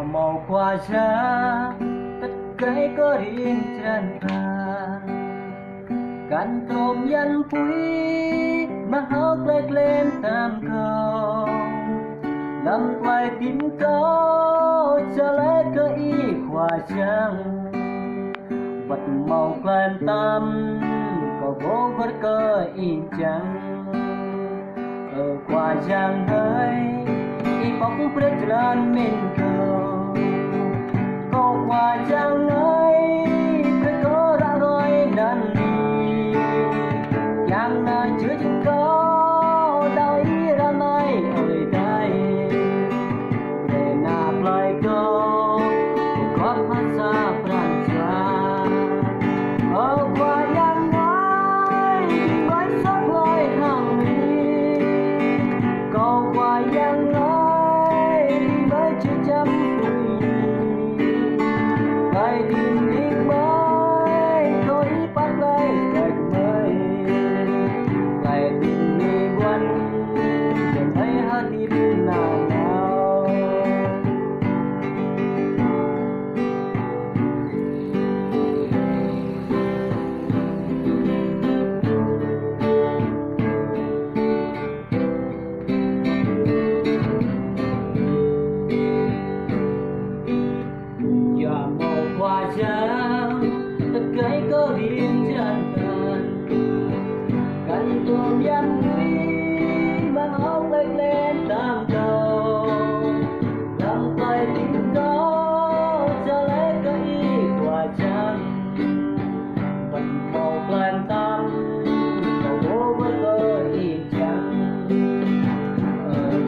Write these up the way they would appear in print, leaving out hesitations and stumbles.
màu qua giá tất cái có riêng tràn trànกันตรมยันปุยมาเฮาเกลเล่นตามเขาลำไว้ตินเขาจะเล็กก็อีกว่าจังวัดเมาแกลมตามก็โบวัดก็อีจังกว่าจังเฮ้ยอีปอกเปรตรานเมนเขาก็กว่าจังเฮ้ยเปรตก็ระรอยดันyang na chưa chừng có đau ý ra mai ơi đây để nạp lời câu có phát ra pran xa ở qua yang nói với sắc lời hàng mi câu qua yang nói với chữ chăm lời tìm đi mới có ý bắt lấy lời mới tất cái có riêng tràn trànกันตัวยันquý mà áo bay lên tam cầu làm tay tình đóจะเล็กก็อีกว่าจังมันมองแปลนตามก็โบว่าก็อีกจัง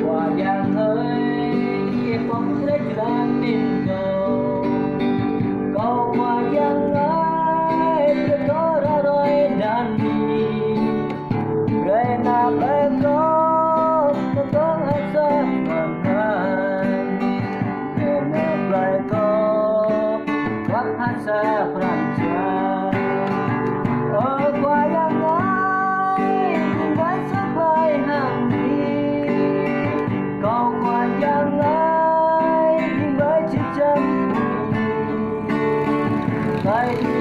กว่าอย่างเฮ้ยผมเล็กด้านมินเก่าก็กว่าอย่างไรจะก็ระรอยดันRena Pedro Toko Hasa Pangan Rena Pedro Wak Hasa Pranjan Oh qua yang ai Với sắc vai hàng đi Câu qua yang ai Với chữ chân Tay